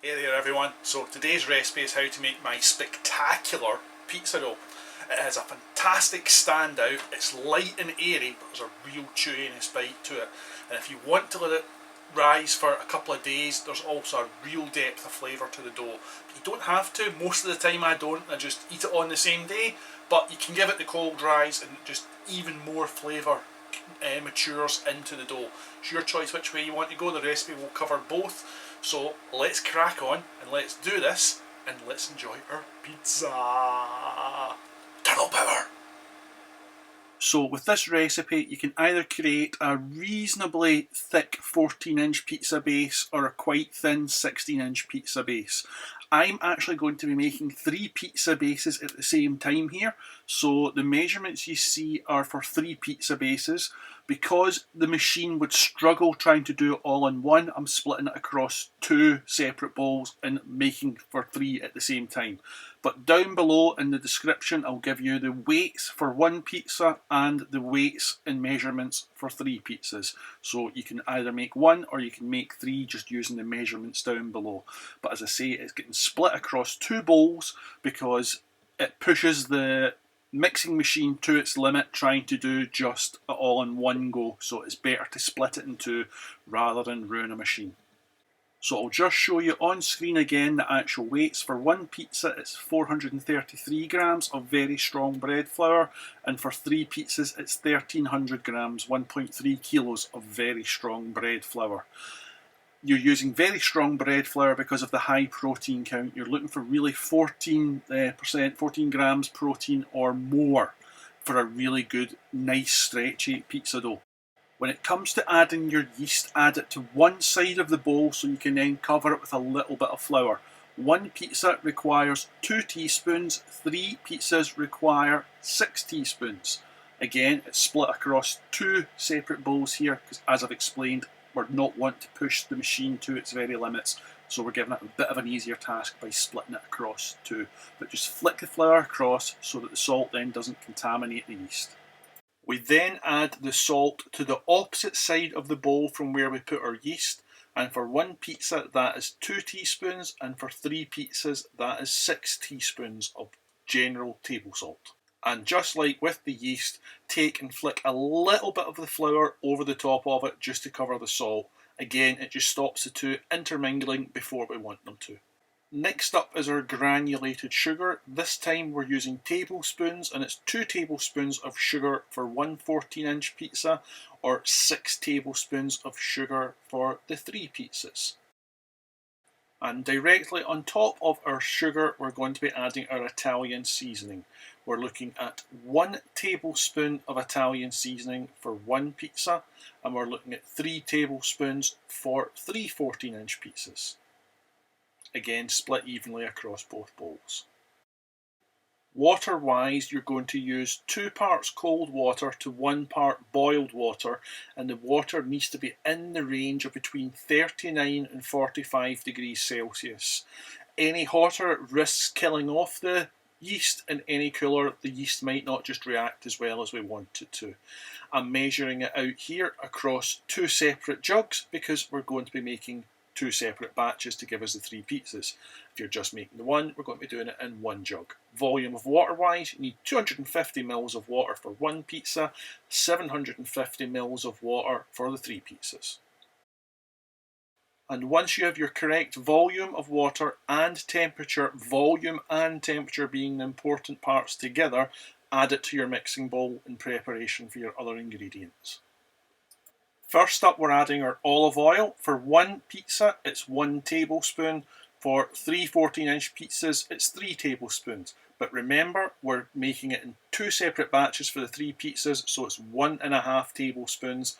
Hey there everyone, so today's recipe is how to make my spectacular pizza dough. It has a fantastic standout, it's light and airy but there's a real chewiness bite to it, and if you want to let it rise for a couple of days there's also a real depth of flavour to the dough. But you don't have to, most of the time I don't, I just eat it on the same day, but you can give it the cold rise and just even more flavour matures into the dough. It's your choice which way you want to go, the recipe will cover both. So let's crack on and let's do this and let's enjoy our pizza. Turtle power! So with this recipe you can either create a reasonably thick 14-inch pizza base or a quite thin 16-inch pizza base. I'm actually going to be making 3 pizza bases at the same time here, so the measurements you see are for 3 pizza bases. Because the machine would struggle trying to do it all in one, I'm splitting it across 2 separate bowls and making for 3 at the same time. But down below in the description I'll give you the weights for 1 pizza and the weights and measurements for 3 pizzas. So you can either make 1 or you can make 3 just using the measurements down below. But as I say, it's getting split across 2 bowls because it pushes the mixing machine to its limit trying to do just it all in one go, so it's better to split it in 2 rather than ruin a machine. So I'll just show you on screen again the actual weights. For 1 pizza it's 433 grams of very strong bread flour, and for 3 pizzas it's 1300 grams, 1.3 kilos of very strong bread flour. You're using very strong bread flour because of the high protein count. You're looking for really 14 grams protein or more for a really good, nice, stretchy pizza dough. When it comes to adding your yeast, add it to one side of the bowl so you can then cover it with a little bit of flour. 1 pizza requires 2 teaspoons, 3 pizzas require 6 teaspoons. Again, it's split across 2 separate bowls here because, as I've explained, we're not want to push the machine to its very limits, so we're giving it a bit of an easier task by splitting it across 2. But just flick the flour across so that the salt then doesn't contaminate the yeast. We then add the salt to the opposite side of the bowl from where we put our yeast, and for 1 pizza that is 2 teaspoons, and for 3 pizzas that is 6 teaspoons of general table salt. And just like with the yeast, take and flick a little bit of the flour over the top of it just to cover the salt. Again, it just stops the 2 intermingling before we want them to. Next up is our granulated sugar. This time we're using tablespoons, and it's 2 tablespoons of sugar for 1 14-inch pizza or 6 tablespoons of sugar for the 3 pizzas. And directly on top of our sugar we're going to be adding our Italian seasoning. We're looking at 1 tablespoon of Italian seasoning for 1 pizza, and we're looking at 3 tablespoons for 3 14-inch pizzas. Again, split evenly across both bowls. Water wise, you're going to use 2 parts cold water to 1 part boiled water, and the water needs to be in the range of between 39 and 45 degrees Celsius. Any hotter risks killing off the yeast, and any cooler the yeast might not just react as well as we want it to. I'm measuring it out here across 2 separate jugs because we're going to be making 2 separate batches to give us the 3 pizzas. If you're just making the 1, we're going to be doing it in 1 jug. Volume of water wise, you need 250 ml of water for 1 pizza, 750 ml of water for the 3 pizzas. And once you have your correct volume of water and temperature, volume and temperature being the important parts together, add it to your mixing bowl in preparation for your other ingredients. First up, we're adding our olive oil. For 1 pizza, it's 1 tablespoon. For 3 14-inch pizzas, it's 3 tablespoons. But remember, we're making it in 2 separate batches for the 3 pizzas, so it's 1.5 tablespoons.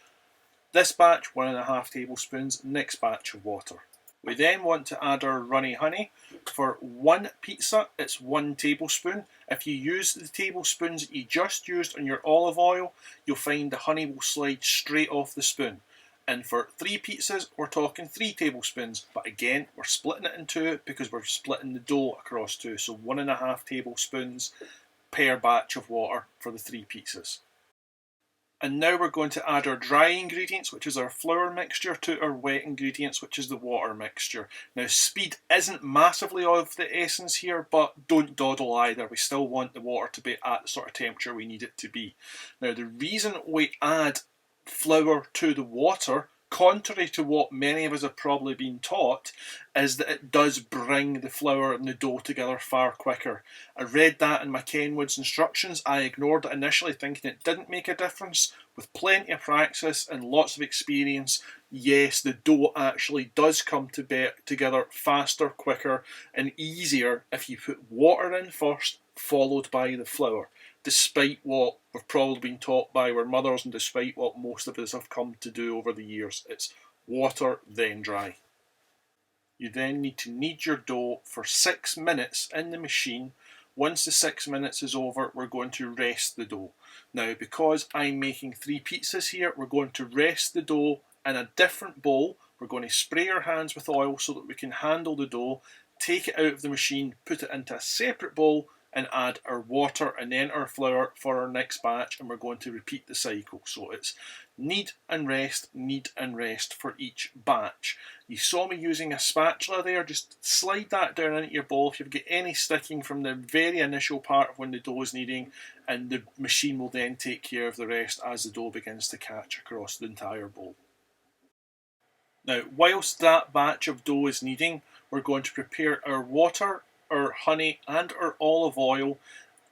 This batch, 1.5 tablespoons. Next batch of water. We then want to add our runny honey. For 1 pizza, it's 1 tablespoon. If you use the tablespoons that you just used on your olive oil, you'll find the honey will slide straight off the spoon. And for 3 pizzas, we're talking 3 tablespoons. But again, we're splitting it in 2 because we're splitting the dough across 2. So 1.5 tablespoons per batch of water for the 3 pizzas. And now we're going to add our dry ingredients, which is our flour mixture, to our wet ingredients, which is the water mixture. Now, speed isn't massively of the essence here, but don't dawdle either. We still want the water to be at the sort of temperature we need it to be. Now, the reason we add flour to the water, contrary to what many of us have probably been taught, is that it does bring the flour and the dough together far quicker. I read that in my Kenwood's instructions. I ignored it initially, thinking it didn't make a difference. With plenty of practice and lots of experience, yes, the dough actually does come together faster, quicker, and easier if you put water in first, followed by the flour, despite what we've probably been taught by our mothers and despite what most of us have come to do over the years. It's water, then dry. You then need to knead your dough for 6 minutes in the machine. Once the 6 minutes is over, we're going to rest the dough. Now, because I'm making 3 pizzas here, we're going to rest the dough in a different bowl. We're going to spray our hands with oil so that we can handle the dough, take it out of the machine, put it into a separate bowl, and add our water and then our flour for our next batch, and we're going to repeat the cycle. So it's knead and rest for each batch. You saw me using a spatula there. Just slide that down into your bowl if you've got any sticking from the very initial part of when the dough is kneading, and the machine will then take care of the rest as the dough begins to catch across the entire bowl. Now, whilst that batch of dough is kneading, we're going to prepare our water, our honey and our olive oil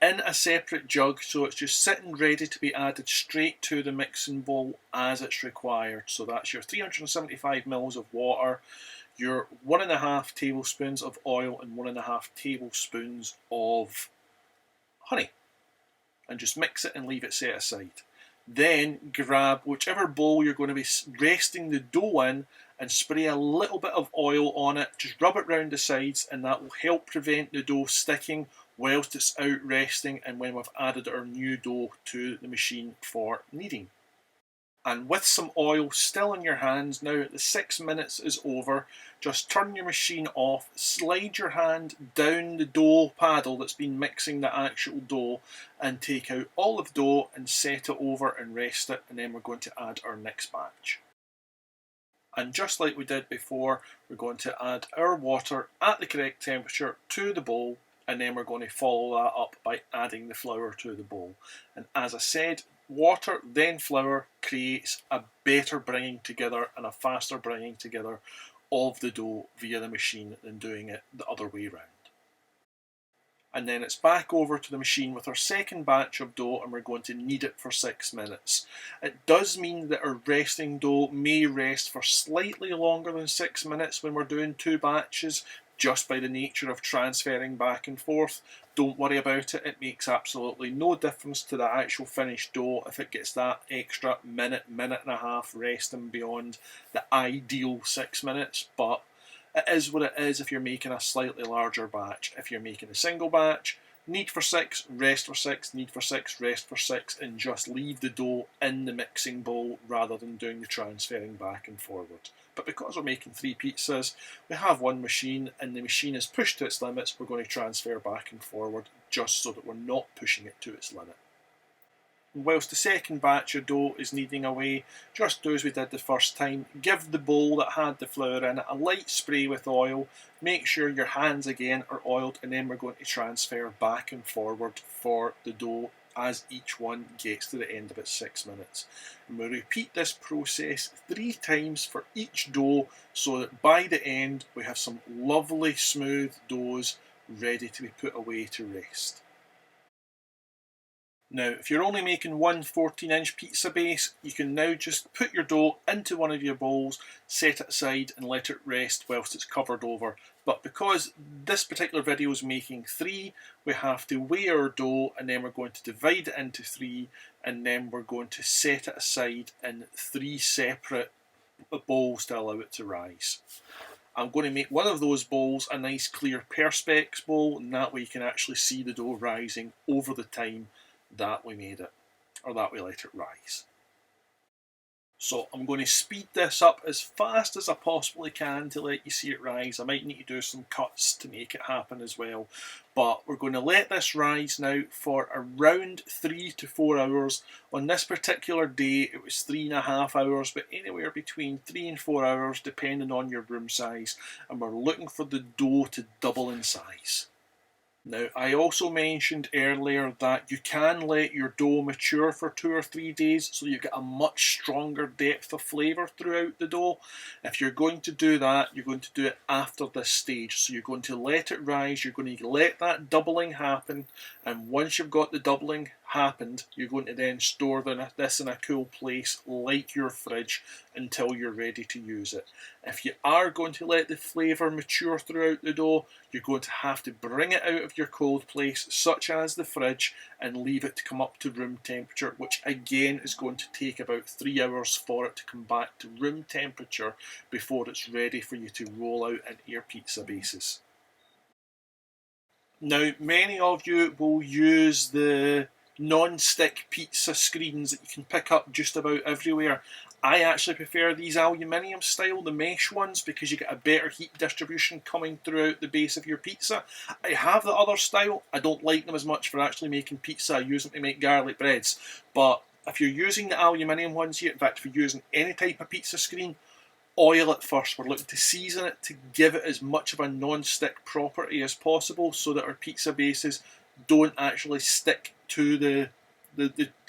in a separate jug, so it's just sitting ready to be added straight to the mixing bowl as it's required. So that's your 375 ml of water, your 1.5 tablespoons of oil and 1.5 tablespoons of honey, and just mix it and leave it set aside. Then grab whichever bowl you're going to be resting the dough in and spray a little bit of oil on it. Just rub it round the sides, and that will help prevent the dough sticking whilst it's out resting and when we've added our new dough to the machine for kneading. And with some oil still in your hands, now the 6 minutes is over, just turn your machine off, slide your hand down the dough paddle that's been mixing the actual dough, and take out all of the dough and set it over and rest it, and then we're going to add our next batch. And just like we did before, we're going to add our water at the correct temperature to the bowl, and then we're going to follow that up by adding the flour to the bowl. And as I said, water then flour creates a better bringing together and a faster bringing together of the dough via the machine than doing it the other way round. And then it's back over to the machine with our second batch of dough, and we're going to knead it for 6 minutes. It does mean that our resting dough may rest for slightly longer than 6 minutes when we're doing 2 batches, just by the nature of transferring back and forth. Don't worry about it, it makes absolutely no difference to the actual finished dough if it gets that extra minute and a half resting beyond the ideal 6 minutes, but it is what it is if you're making a slightly larger batch. If you're making a single batch, knead for 6, rest for 6, knead for 6, rest for 6, and just leave the dough in the mixing bowl rather than doing the transferring back and forward. But because we're making 3 pizzas, we have one machine, and the machine is pushed to its limits. We're going to transfer back and forward just so that we're not pushing it to its limit. Whilst the second batch of dough is kneading away, just do as we did the first time. Give the bowl that had the flour in it a light spray with oil. Make sure your hands again are oiled, and then we're going to transfer back and forward for the dough as each one gets to the end of its 6 minutes. And we'll repeat this process 3 times for each dough so that by the end we have some lovely smooth doughs ready to be put away to rest. Now, if you're only making one 14-inch pizza base, you can now just put your dough into one of your bowls, set it aside and let it rest whilst it's covered over. But because this particular video is making 3, we have to weigh our dough, and then we're going to divide it into 3, and then we're going to set it aside in 3 separate bowls to allow it to rise. I'm going to make one of those bowls a nice clear perspex bowl, and that way you can actually see the dough rising over the time that we made it, or that we let it rise. So I'm going to speed this up as fast as I possibly can to let you see it rise. I might need to do some cuts to make it happen as well. But we're going to let this rise now for around 3 to 4 hours. On this particular day it was 3.5 hours, but anywhere between 3 and 4 hours depending on your room size. And we're looking for the dough to double in size. Now, I also mentioned earlier that you can let your dough mature for 2 or 3 days so you get a much stronger depth of flavour throughout the dough. If you're going to do that, you're going to do it after this stage. So you're going to let it rise, you're going to let that doubling happen, and once you've got the doubling happened, you're going to then store this in a cool place like your fridge until you're ready to use it. If you are going to let the flavour mature throughout the dough, you're going to have to bring it out of your cold place, such as the fridge, and leave it to come up to room temperature, which again is going to take about 3 hours for it to come back to room temperature before it's ready for you to roll out into your pizza bases. Now, many of you will use the non-stick pizza screens that you can pick up just about everywhere. I actually prefer these aluminium style, the mesh ones, because you get a better heat distribution coming throughout the base of your pizza. I have the other style. I don't like them as much for actually making pizza. I use them to make garlic breads. But if you're using the aluminium ones here, in fact, if you're using any type of pizza screen, oil it first. We're looking to season it to give it as much of a non-stick property as possible so that our pizza bases don't actually stick to the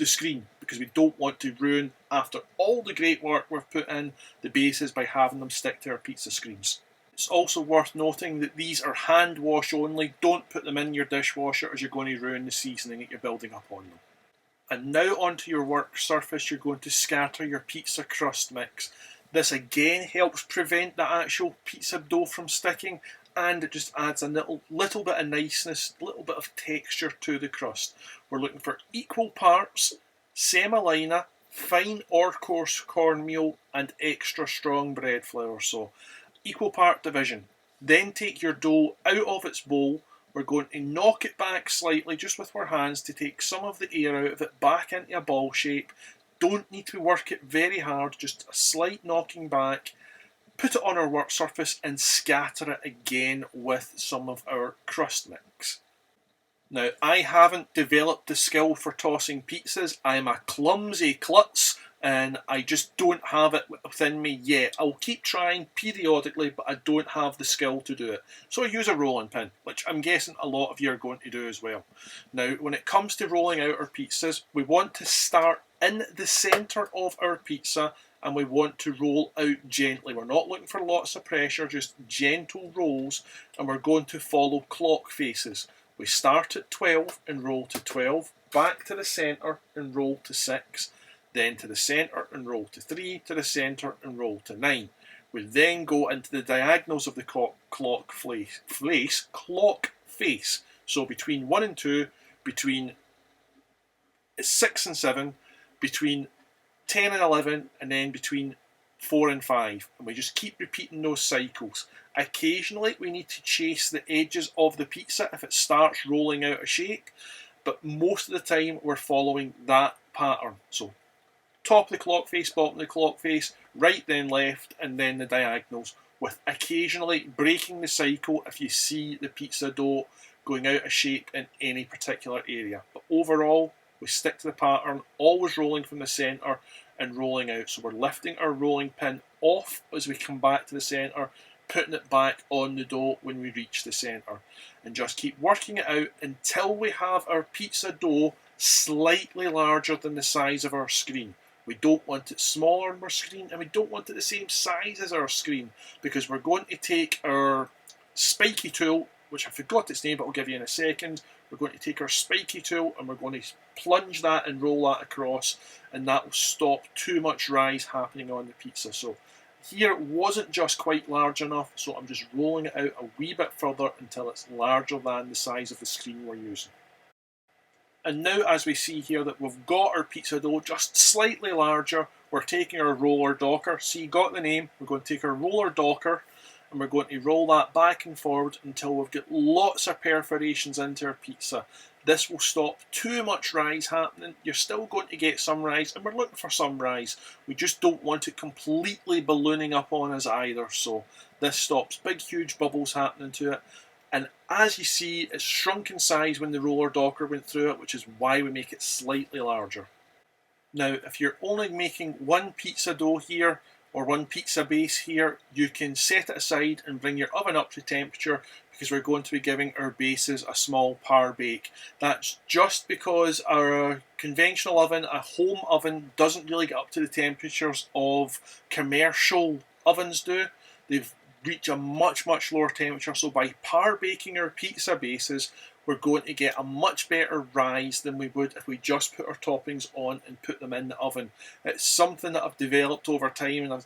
screen, because we don't want to ruin, after all the great work we've put in, the bases by having them stick to our pizza screens. It's also worth noting that these are hand wash only. Don't put them in your dishwasher as you're going to ruin the seasoning that you're building up on them. And now onto your work surface, you're going to scatter your pizza crust mix. This again helps prevent the actual pizza dough from sticking, and it just adds a little bit of niceness, a little bit of texture to the crust. We're looking for equal parts semolina, fine or coarse cornmeal, and extra strong bread flour. So equal part division. Then take your dough out of its bowl. We're going to knock it back slightly just with our hands to take some of the air out of it back into a ball shape. Don't need to work it very hard, just a slight knocking back. Put it on our work surface and scatter it again with some of our crust mix. Now, I haven't developed the skill for tossing pizzas. I'm a clumsy klutz and I just don't have it within me yet. I'll keep trying periodically, but I don't have the skill to do it. So I use a rolling pin, which I'm guessing a lot of you are going to do as well. Now, when it comes to rolling out our pizzas, we want to start in the centre of our pizza and we want to roll out gently. We're not looking for lots of pressure, just gentle rolls, and we're going to follow clock faces. We start at 12 and roll to 12, back to the centre and roll to 6, then to the centre and roll to 3, to the centre and roll to 9. We then go into the diagonals of the clock face. So between 1 and 2, between 6 and 7, between 10 and 11, and then between 4 and 5. And we just keep repeating those cycles. Occasionally we need to chase the edges of the pizza if it starts rolling out of shape, but most of the time we're following that pattern. So top of the clock face, bottom of the clock face, right then left, and then the diagonals, with occasionally breaking the cycle if you see the pizza dough going out of shape in any particular area. But overall, we stick to the pattern, always rolling from the centre and rolling out. So we're lifting our rolling pin off as we come back to the centre, putting it back on the dough when we reach the centre, and just keep working it out until we have our pizza dough slightly larger than the size of our screen. We don't want it smaller than our screen, and we don't want it the same size as our screen, because we're going to take our spiky tool, which I forgot its name but I'll give you in a second. We're going to take our spiky tool and we're going to plunge that and roll that across, and that will stop too much rise happening on the pizza. So here it wasn't just quite large enough, so I'm just rolling it out a wee bit further until it's larger than the size of the screen we're using. And now, as we see here that we've got our pizza dough just slightly larger, we're taking our roller docker. So you got the name. We're going to take our roller docker and we're going to roll that back and forward until we've got lots of perforations into our pizza. This will stop too much rise happening. You're still going to get some rise, and we're looking for some rise. We just don't want it completely ballooning up on us either, so this stops big huge bubbles happening to it. And as you see, it's shrunk in size when the roller docker went through it, which is why we make it slightly larger. Now, if you're only making one pizza dough here, or one pizza base here, you can set it aside and bring your oven up to temperature, because we're going to be giving our bases a small par bake. That's just because our conventional oven, a home oven, doesn't really get up to the temperatures of commercial ovens do. They've reached a much lower temperature, so by par baking our pizza bases, we're going to get a much better rise than we would if we just put our toppings on and put them in the oven. It's something that I've developed over time, and I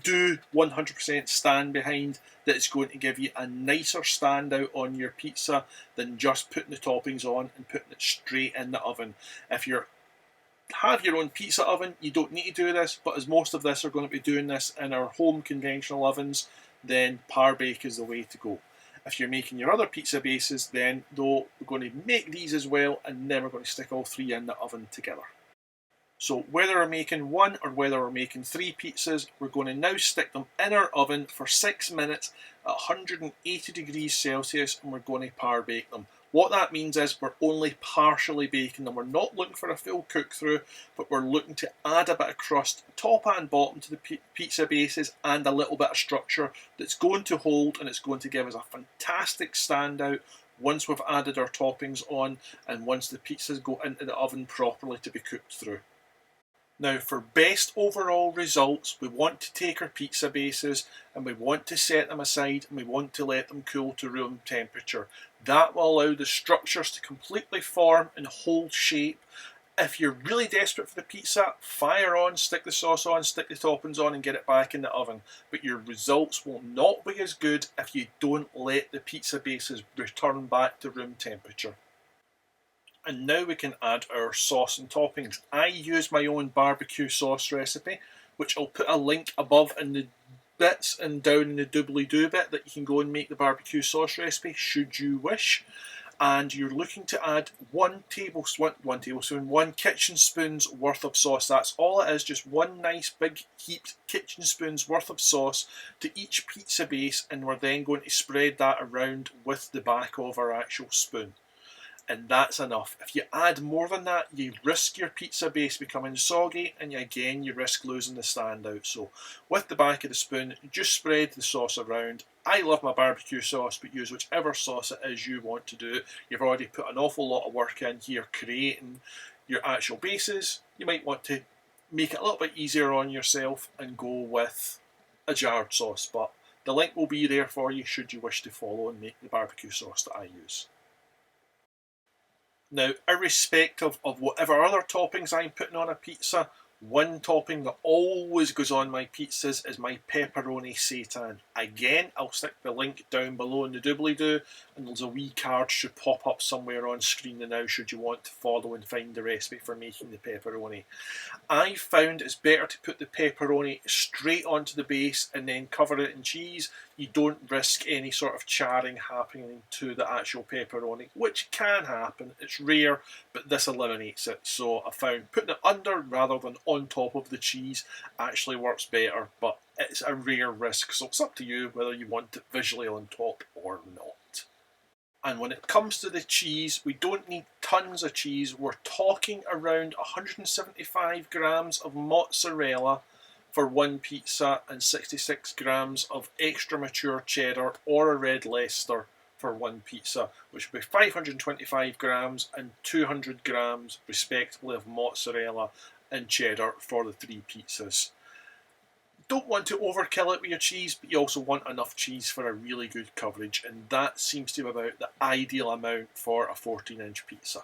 do 100% stand behind that it's going to give you a nicer standout on your pizza than just putting the toppings on and putting it straight in the oven. If you have your own pizza oven, you don't need to do this, but as most of us are going to be doing this in our home conventional ovens, then par bake is the way to go. If you're making your other pizza bases, then though, we're going to make these as well, and then we're going to stick all three in the oven together. So whether we're making one or whether we're making three pizzas, we're going to now stick them in our oven for 6 minutes at 180 degrees Celsius, and we're going to par bake them. What that means is we're only partially baking them. We're not looking for a full cook through, but we're looking to add a bit of crust, top and bottom, to the pizza bases, and a little bit of structure that's going to hold, and it's going to give us a fantastic standout once we've added our toppings on and once the pizzas go into the oven properly to be cooked through. Now, for best overall results, we want to take our pizza bases and we want to set them aside, and we want to let them cool to room temperature. That will allow the structures to completely form and hold shape. If you're really desperate for the pizza, fire on, stick the sauce on, stick the toppings on, and get it back in the oven. But your results will not be as good if you don't let the pizza bases return back to room temperature. And now we can add our sauce and toppings. I use my own barbecue sauce recipe, which I'll put a link above in the bits and down in the doobly-doo bit that you can go and make the barbecue sauce recipe should you wish. And you're looking to add one kitchen spoon's worth of sauce. That's all it is, just one nice big heaped kitchen spoon's worth of sauce to each pizza base, and we're then going to spread that around with the back of our actual spoon. And that's enough. If you add more than that, you risk your pizza base becoming soggy, and again you risk losing the standout. So with the back of the spoon, just spread the sauce around. I love my barbecue sauce, but use whichever sauce it is you want to do. You've already put an awful lot of work in here creating your actual bases. You might want to make it a little bit easier on yourself and go with a jarred sauce, but the link will be there for you should you wish to follow and make the barbecue sauce that I use. Now, irrespective of whatever other toppings I'm putting on a pizza, one topping that always goes on my pizzas is my pepperoni seitan. Again, I'll stick the link down below in the doobly-doo, and there's a wee card should pop up somewhere on screen now should you want to follow and find the recipe for making the pepperoni. I found it's better to put the pepperoni straight onto the base and then cover it in cheese. You don't risk any sort of charring happening to the actual pepperoni, which can happen. It's rare, but this eliminates it. So I found putting it under rather than on top of the cheese actually works better, but it's a rare risk, so it's up to you whether you want it visually on top or not. And when it comes to the cheese, we don't need tons of cheese. We're talking around 175 grams of mozzarella for one pizza and 66 grams of extra mature cheddar or a red Leicester for one pizza, which would be 525 grams and 200 grams respectively of mozzarella and cheddar for the three pizzas. Don't want to overkill it with your cheese, but you also want enough cheese for a really good coverage, and that seems to be about the ideal amount for a 14-inch pizza.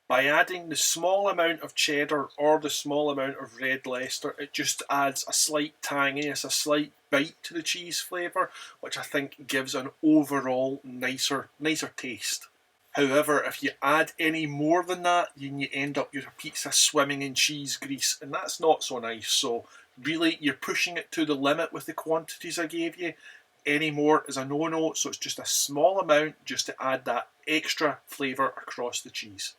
By adding the small amount of cheddar or the small amount of red Leicester, it just adds a slight tanginess, a slight bite to the cheese flavour, which I think gives an overall nicer taste. However, if you add any more than that, you end up your pizza swimming in cheese grease, and that's not so nice. So really, you're pushing it to the limit with the quantities I gave you. any more is a no-no, so it's just a small amount just to add that extra flavour across the cheese.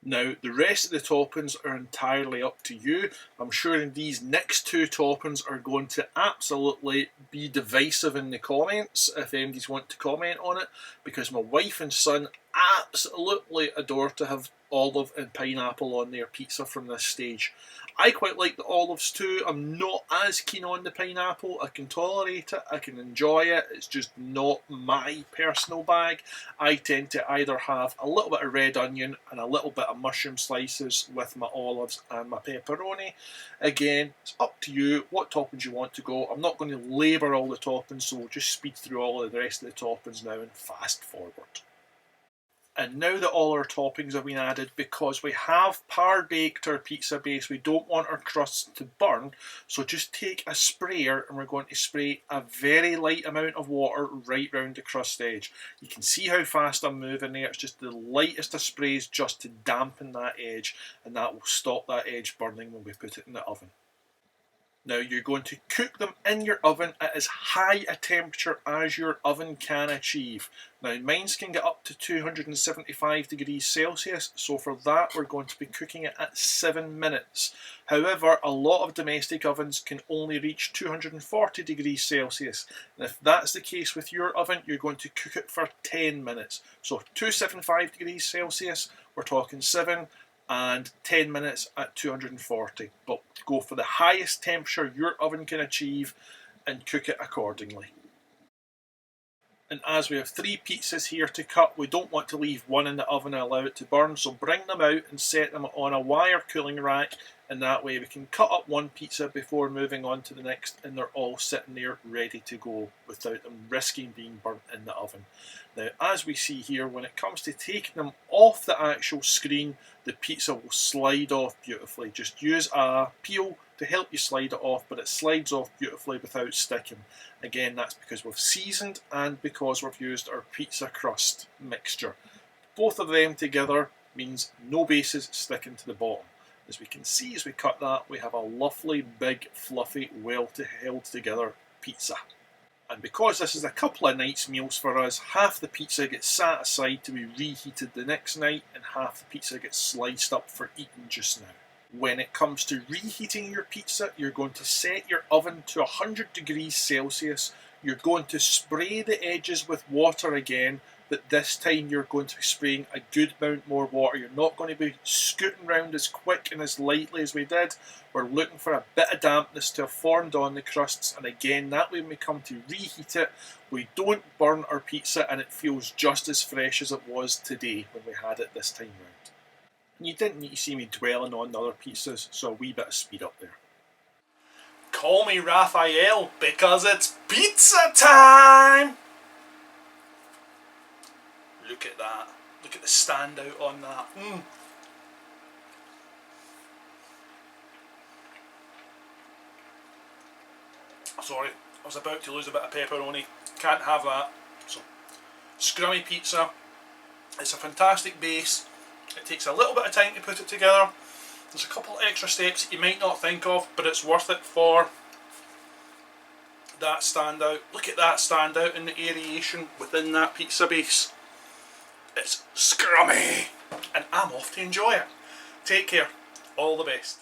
Now, the rest of the toppings are entirely up to you. I'm sure these next two toppings are going to absolutely be divisive in the comments if anybody's want to comment on it, because my wife and son absolutely adore to have olive and pineapple on their pizza from this stage. I quite like the olives too. I'm not as keen on the pineapple. I can tolerate it, I can enjoy it, it's just not my personal bag. I tend to either have a little bit of red onion and a little bit of mushroom slices with my olives and my pepperoni. Again, it's up to you what toppings you want to go. I'm not going to labour all the toppings, so we'll just speed through all of the rest of the toppings now and fast forward. And now that all our toppings have been added, because we have par-baked our pizza base, we don't want our crust to burn, so just take a sprayer and we're going to spray a very light amount of water right round the crust edge. You can see how fast I'm moving there, it's just the lightest of sprays just to dampen that edge, and that will stop that edge burning when we put it in the oven. Now you're going to cook them in your oven at as high a temperature as your oven can achieve. Now mine can get up to 275 degrees Celsius, so for that we're going to be cooking it at 7 minutes. However, a lot of domestic ovens can only reach 240 degrees Celsius, and if that's the case with your oven, you're going to cook it for 10 minutes. So 275 degrees Celsius, we're talking 7, and 10 minutes at 240, but go for the highest temperature your oven can achieve and cook it accordingly. And as we have 3 pizzas here to cut, we don't want to leave one in the oven and allow it to burn, so bring them out and set them on a wire cooling rack, and that way we can cut up one pizza before moving on to the next, and they're all sitting there ready to go without them risking being burnt in the oven. Now, as we see here, when it comes to taking them off the actual screen, the pizza will slide off beautifully. Just use a peel to help you slide it off, but it slides off beautifully without sticking. Again, that's because we've seasoned and because we've used our pizza crust mixture. Both of them together means no bases sticking to the bottom. As we can see as we cut that, we have a lovely, big, fluffy, well held together pizza. And because this is a couple of nights meals for us, half the pizza gets sat aside to be reheated the next night, and half the pizza gets sliced up for eating just now. When it comes to reheating your pizza, you're going to set your oven to 100 degrees Celsius. You're going to spray the edges with water again, but this time you're going to be spraying a good amount more water. You're not going to be scooting around as quick and as lightly as we did. We're looking for a bit of dampness to have formed on the crusts, and again, that way when we come to reheat it, we don't burn our pizza and it feels just as fresh as it was today when we had it this time round. And you didn't need to see me dwelling on the other pizzas, so a wee bit of speed up there. Call me Raphael because it's pizza time! Look at that. Look at the standout on that. Sorry, I was about to lose a bit of pepperoni. Can't have that. So, scrummy pizza. It's a fantastic base. It takes a little bit of time to put it together. There's a couple of extra steps that you might not think of, but it's worth it for that standout. Look at that standout in the aeration within that pizza base. It's scrummy, and I'm off to enjoy it. Take care. All the best.